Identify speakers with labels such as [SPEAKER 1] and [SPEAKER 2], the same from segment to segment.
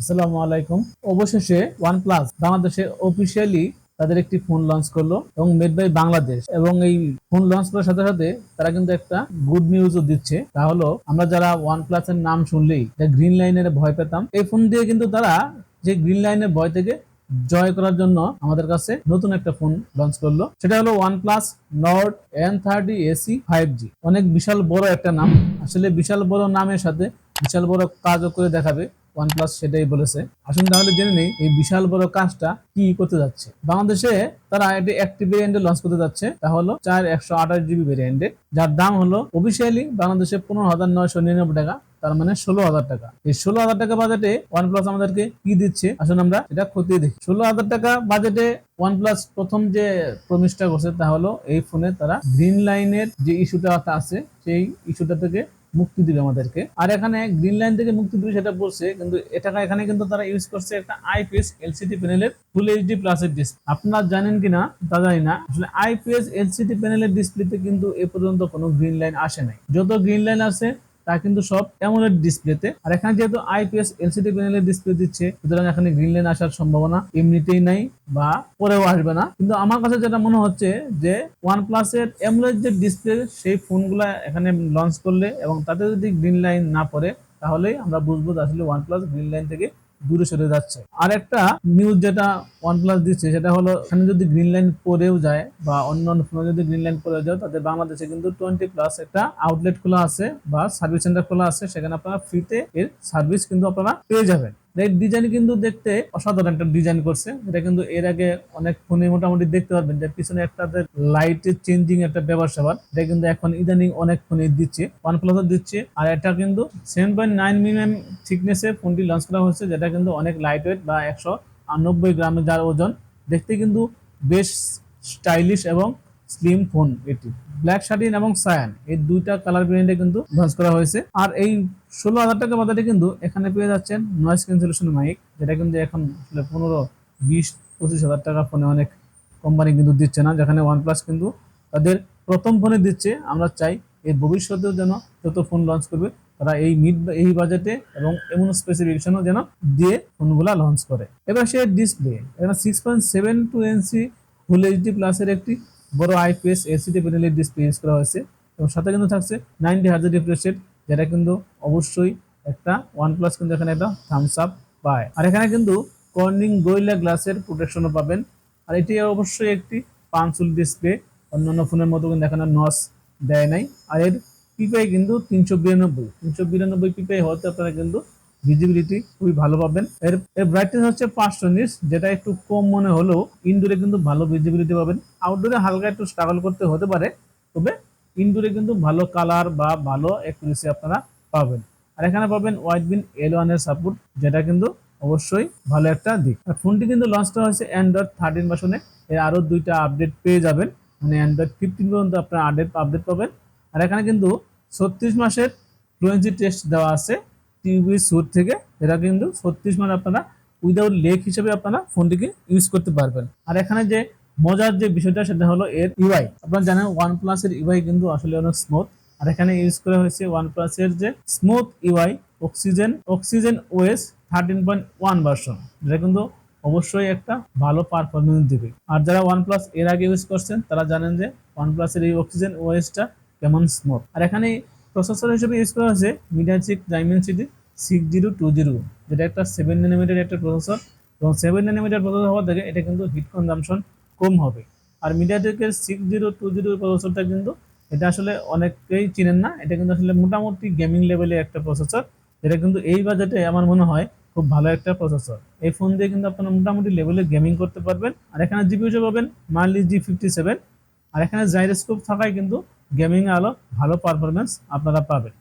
[SPEAKER 1] আসসালামু আলাইকুম। অবশেষে ওয়ানপ্লাস বাংলাদেশে অফিসিয়ালি তাদের একটি ফোন লঞ্চ করলো এবং মেড বাই বাংলাদেশ। এবং এই ফোন লঞ্চ করার সাথে সাথে তারা কিন্তু একটা গুড নিউজও দিচ্ছে। তা হলো, আমরা যারা ওয়ানপ্লাস এর নাম শুনলেই গ্রিন লাইনের ভয় পেতাম, এই ফোন দিয়ে কিন্তু তারা যে গ্রিন লাইনের ভয় থেকে জয় করার জন্য আমাদের কাছে নতুন একটা ফোন লঞ্চ করলো। সেটা হলো OnePlus Nord N30 AC 5G। অনেক বিশাল বড় একটা নাম। আসলে বিশাল বড় নামের সাথে বিশাল বড় কাজও করে দেখাবে ওয়ানপ্লাস, সেটাই বলেছে। আসুন তাহলে জেনে নেই এই বিশাল বড় কাজটা কি করতে যাচ্ছে। বাংলাদেশে তারা এটি একটি ভেরিয়েন্টে লঞ্চ করতে যাচ্ছে, তা হলো 4 128 GB ভেরিয়েন্টে, যার দাম হলো অফিসিয়ালি বাংলাদেশে 15,999 টাকা, তার মানে 16,000 টাকা। এই 16,000 টাকা বাজেটে ওয়ানপ্লাস আমাদেরকে কি দিচ্ছে, আসুন আমরা এটা খতিয়ে দেখি। 16,000 টাকা বাজেটে ওয়ানপ্লাস প্রথম যে প্রমিসটা করছে তা হলো এই ফোনে তারা গ্রিন লাইনের যে ইস্যুটা আছে সেই ইস্যুটা থেকে মুক্তি দিবে আমাদেরকে। আর এখানে গ্রিন লাইন থেকে মুক্তি দিবে সেটা বলছে, কিন্তু এখানে কিন্তু তারা ইউজ করছে একটা আইপিএস এলসিডি প্যানেলের ফুল এইচডি প্লাসের ডিসপ্লে। আপনারা জানেন কিনা তা জানি না, আসলে আইপিএস এলসিডি প্যানেলের ডিসপ্লেতে কিন্তু এ পর্যন্ত কোনো গ্রিন লাইন আসে নাই। যত গ্রিন লাইন আছে তা কিন্তু সব অ্যামোলেড ডিসপ্লেতে। আর এখানে যেহেতু আইপিএস এলসিডি প্যানেলের ডিসপ্লে দিচ্ছে, সুতরাং এখানে গ্রিন লাইন আসার সম্ভাবনা এমনিতেই নাই বা পরেও আসবে না। কিন্তু আমার কাছে যেটা মনে হচ্ছে যে ওয়ানপ্লাস এর অ্যামোলেড যে ডিসপ্লে সেই ফোনগুলা এখানে লঞ্চ করলে এবং তাতে যদি গ্রিন লাইন না পড়ে, তাহলেই আমরা বুঝবো আসলে ওয়ানপ্লাস গ্রিন লাইন থেকে দূরে সরে যাচ্ছে। আর একটা নিউজ যেটা ওয়ানপ্লাস দিচ্ছে সেটা হলো, এখানে যদি গ্রিন লাইন পড়েও যায় বা অন্য ফোনে যদি গ্রিন লাইন পড়ে যায়, তাদের বাংলাদেশে কিন্তু 20+ একটা আউটলেট খোলা আছে বা সার্ভিস সেন্টার খোলা আছে, সেখানে আপনারা ফ্রিতে এর সার্ভিস কিন্তু আপনারা পেয়ে যাবেন। এই ডিজাইন কিন্তু দেখতে অসাধারণ একটা ডিজাইন করছে, যেটা কিন্তু এর আগে অনেক ফোনে মোটামুটি দেখতে পারবেন যে পিছনে একটা লাইটের চেঞ্জিং একটা ব্যাপার স্যাপার, এটা কিন্তু এখন ইদানিং অনেক ফোনে দিচ্ছে, ওয়ানপ্লাসও দিচ্ছে। আর এটা কিন্তু 7.9 mm থিকনেসে ফোনটি লঞ্চ করা হয়েছে, যেটা কিন্তু অনেক লাইট ওয়েট বা 190 গ্রামে যার ওজন। দেখতে কিন্তু বেশ স্টাইলিশ এবং স্লিম ফোন। এটি ব্ল্যাক শাটিন এবং সায়ান এই দুইটা কালার ভেরিয়েন্টে কিন্তু লঞ্চ করা হয়েছে। আর এই 16,000 টাকা বাজারে কিন্তু এখানে পেয়ে যাচ্ছেন নয়েজ ক্যান্সেলেশন মাইক, যেটা কিন্তু এখন 15 20 25 হাজার টাকা ফোনে অনেক কোম্পানি কিন্তু দিচ্ছে না, যেখানে ওয়ানপ্লাস কিন্তু তাদের প্রথম ফোনে দিচ্ছে। আমরা চাই এর ভবিষ্যতেও যেন যত ফোন লঞ্চ করবে তারা এই বাজেটে এবং এমন স্পেসিফিকেশনও যেন দিয়ে ফোনগুলা লঞ্চ করে। এবার সে ডিসপ্লে, এখানে 6.72 ইঞ্চি ফুল এইচডি প্লাসের একটি বড় আইপিএস এলসিডি প্যানেলের ডিসপ্লে ইউজ করা হয়েছে এবং সাথে কিন্তু থাকছে 90 Hz রিফ্রেশ রেট, যেটা কিন্তু অবশ্যই একটা ওয়ানপ্লাস কিন্তু এখানে একটা থামস আপ পায়। আর এখানে কিন্তু কর্নিং গরিলা গ্লাসের প্রোটেকশনও পাবেন। আর এটি অবশ্যই একটি পাঞ্চুল ডিসপ্লে, অন্যান্য ফোনের মতো কিন্তু এখানে নস দেয় নাই। আর এর পিপিআই কিন্তু 392 পিপিআই হতে আপনারা কিন্তু ভিজিবিলিটি খুবই ভালো পাবেন। এর ব্রাইটনেস হচ্ছে 500 নিটস, যেটা একটু কম মনে হলেও ইনডোরে কিন্তু ভালো ভিজিবিলিটি পাবেন। আউটডোরে হালকা একটু স্ট্রাগল করতে হতে পারে, তবে ইনডোরে কিন্তু ভালো কালার বা ভালো অ্যাকুরেসি আপনারা পাবেন। আর এখানে পাবেন ওয়াইড বিন L1 এর সাপোর্ট, যেটা কিন্তু অবশ্যই ভালো একটা দিক। আর ফোনটি কিন্তু লঞ্চ করা হয়েছে Android 13 ভার্সনে। এর আরো দুইটা আপডেট পেয়ে যাবেন, মানে Android 15 পর্যন্ত আপনারা আপডেট পাবেন। আর এখানে কিন্তু 36 মাসের ফ্লুয়েন্সি টেস্ট দেওয়া আছে টিউবি সুট থেকে, এটা কিন্তু 36 মাস আপনারা উইদাউট লেগ হিসেবে আপনারা ফোনটিকে ইউজ করতে পারবেন। আর এখানে যে মজার যে বিষয়টা সেটা হলো এর ইউআই। আপনারা জানেন ওয়ানপ্লাস এর ইউআই কিন্তু আসলে অনেক স্মুথ। আর এখানে ইউজ করা হয়েছে ওয়ানপ্লাস এর যে smooth UI Oxygen OS 13.1 version, যেটা কিন্তু অবশ্যই একটা ভালো পারফরমেন্স দিবে। আর যারা ওয়ানপ্লাস এর আগে ইউজ করছেন তারা জানেন যে ওয়ানপ্লাস এর এই অক্সিজেন ওএসটা কেমন স্মুথ। আর এখানে প্রসেসর হিসেবে ইউজ করা হয়েছে মিডিয়াটেক ডাইমেনসিটি 6020, যেটা একটা 7 nm একটা প্রসেসর এবং 7 nm প্রসেসর হওয়া থেকে এটা কিন্তু হিট কনজাম্পশন কম হবে। আর মিডিয়াটেকের 6020 প্রসেসরটা কিন্তু এটা আসলে অনেকেই চিনেন না, এটা কিন্তু আসলে মোটামুটি গেমিং লেভেলের একটা প্রসেসর, যেটা কিন্তু এই বাজেটে আমার মনে হয় খুব ভালো একটা প্রসেসর। এই ফোন দিয়ে কিন্তু আপনারা মোটামুটি লেভেলে গেমিং করতে পারবেন। আর এখানে জিপিইউ পাবেন মার্লি G57। আর এখানে জাইরোস্কোপ থাকায় কিন্তু গেমিং এ আলো ভালো পারফরমেন্স আপনারা পাবেন।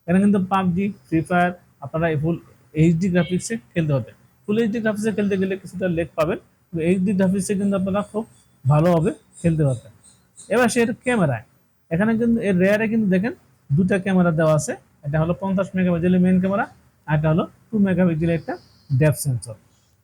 [SPEAKER 1] এখানে কিন্তু পাবজি, ফ্রি ফায়ার আপনারা ফুল এইচডি গ্রাফিক্সে খেলতে পারবেন। ফুল এইচডি গ্রাফিক্সে খেলতে গেলে কিছুটা লেগ পাবেন, কিন্তু এইচডি গ্রাফিক্সে কিন্তু আপনারা খুব ভালোভাবে খেলতে পারবেন। এবার সে ক্যামেরায়, এখানে কিন্তু এর রেয়ারে কিন্তু দেখেন দুটা ক্যামেরা দেওয়া আছে। এটা হলো 50 মেগাপিক্সেলের মেইন ক্যামেরা, আর এটা হলো 2 মেগাপিক্সেলের একটা ডেপথ সেন্সর।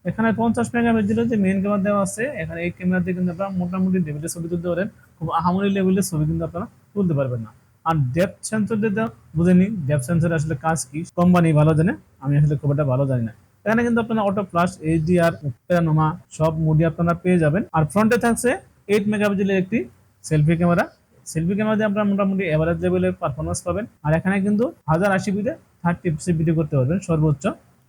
[SPEAKER 1] এখানে 50 মেগাপিক্সেলের যে মেইন ক্যামেরা দেওয়া আছে, এখানে এই ক্যামেরাতে কিন্তু আপনারা মোটামুটি লেভেলের ছবি তুলতে পারেন, খুব আহামরি লেভেলের ছবি কিন্তু আপনারা তুলতে পারবেন না। আর ডেপথ সেন্সর দিয়ে বুঝেনি ডেপথ সেন্সর আসলে কাজ কি, কোম্পানি ভালো জানে, আমি আসলে খুব একটা ভালো জানি না। এখানে কিন্তু আপনারা অটো ফ্লাশ, এইচডিআর, প্যানোরামা সব মোডই আপনারা পেয়ে যাবেন। আর ফ্রন্টে থাকছে 8 মেগাপিক্সেলের একটি সেলফি ক্যামেরা। সেলফি ক্যামেরা দিয়ে আপনারা মোটামুটি এভারেজ লেভেলের পারফরমেন্স পাবেন। আর এখানে কিন্তু 1080p-তে 30fps ভিডিও করতে পারবেন সর্বোচ্চ।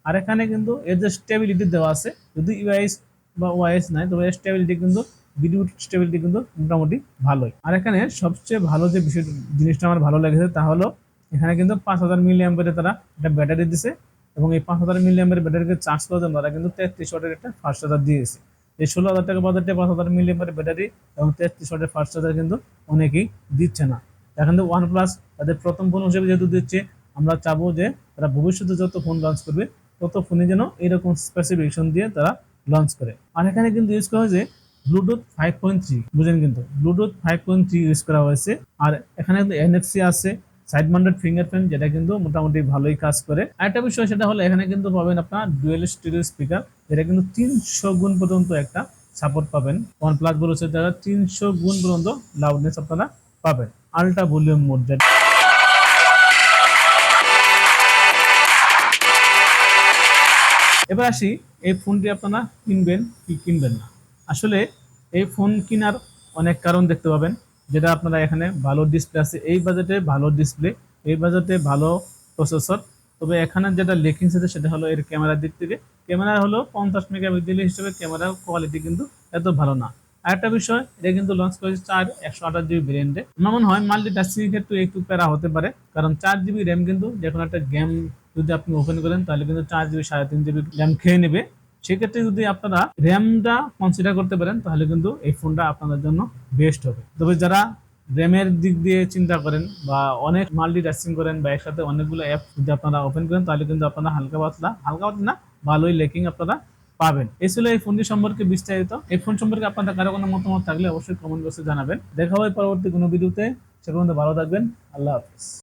[SPEAKER 1] আর এখানে কিন্তু এর যে স্টেবিলিটি দেওয়া আছে, যদি ইউআইএস বা ওআইএস নাই, তবে স্টেবিলিটি কিন্তু ভিডিও স্টেবিলিটি কিন্তু মোটামুটি ভালোই। আর এখানে সবচেয়ে ভালো যে বিষয় জিনিসটা আমার ভালো লেগেছে তা হলো এখানে কিন্তু 5000 মিলিঅ্যাম্পিয়ারের তারা একটা ব্যাটারি দিছে, এবং এই 5000 মিলিঅ্যাম্পিয়ারের ব্যাটারিকে চার্জ করার জন্য তারা কিন্তু 33 ওয়াটের একটা ফাস্ট চার্জার দিয়েছে। এই 16,000 টাকা বাজারে 5000 মিলিঅ্যাম্পিয়ারের ব্যাটারি এবং 33 ওয়াটের ফাস্ট চার্জার কিন্তু অনেকেই দিচ্ছে না। এখন তো ওয়ানপ্লাস তাদের প্রথম ফোন হিসেবে যেহেতু দিচ্ছে, আমরা চাবো যে তারা ভবিষ্যতে যত ফোন লঞ্চ করবে তত ফোনে যেন এরকম স্পেসিফিকেশন দিয়ে তারা লঞ্চ করে। আর এখানে কিন্তু ইউজ করা হয়েছে ব্লুটুথ 5.3, বুঝেন কিন্তু ব্লুটুথ 5.3 ইউজ করা হয়েছে। আর এখানে কিন্তু এনএফসি আছে, সাইড মাউন্টেড ফিঙ্গারপ্রিন্ট, যেটা কিন্তু মোটামুটি ভালোই কাজ করে। আরেকটা বিষয় সেটা হলো এখানে কিন্তু পাবেন আপনার ডুয়েল স্টিরিও স্পিকার, যেটা কিন্তু 300 গুণ পর্যন্ত একটা সাপোর্ট পাবেন। OnePlus বলেছে যারা 300 গুণ পর্যন্ত লাউডনেস আপনারা পাবেন। আল্ট্রা ভলিউম মোড, এবার আসি এই ফোনটি আপনারা কিনবেন কি কিনবেন না। আসলে এই ফোন কেনার অনেক কারণ দেখতে পাবেন, যেটা আপনারা এখানে ভালো ডিসপ্লে আছে, এই বাজেটে ভালো ডিসপ্লে, এই বাজেটে ভালো প্রসেসর। তবে এখানে যেটা লেকিংস আছে সেটা হলো এর ক্যামেরার দিক থেকে। ক্যামেরা হলো 50 মেগাপিক্সেল হিসেবে ক্যামেরার কোয়ালিটি কিন্তু এত ভালো না। আরেকটা বিষয়, এটা কিন্তু লঞ্চ করেছে 128GB ভেরিয়েন্টে। আমার মনে হয় মাল্টিটাস্কিং এর ক্ষেত্রে একটু প্যারা হতে পারে, কারণ 4GB র্যাম কিন্তু যখন একটা গেম যদি আপনি ওপেন করেন তাহলে কিন্তু 4GB 3.5GB র্যাম খেয়ে নেবে। সেক্ষেত্রে যদি আপনারা র্যামটা কনসিডার করতে পারেন তাহলে কিন্তু এই ফোনটা আপনাদের জন্য বেস্ট হবে। তবে যারা র্যামের দিক দিয়ে চিন্তা করেন বা অনেক মাল্টিটাস্কিং করেন বা একসাথে অনেকগুলো অ্যাপ যদি আপনারা ওপেন করেন তাহলে কিন্তু আপনারা হালকা পাতলা না ভালোই লেকিং আপনারা পাবেন। এই ছিল এই ফোনটি সম্পর্কে বিস্তারিত। এই ফোন সম্পর্কে আপনাদের কারো কোনো মতামত থাকলে অবশ্যই কমেন্ট বক্সে জানাবেন। দেখা হবে পরবর্তী কোনো ভিডিওতে। সে পর্যন্ত ভালো থাকবেন। আল্লাহ হাফেজ।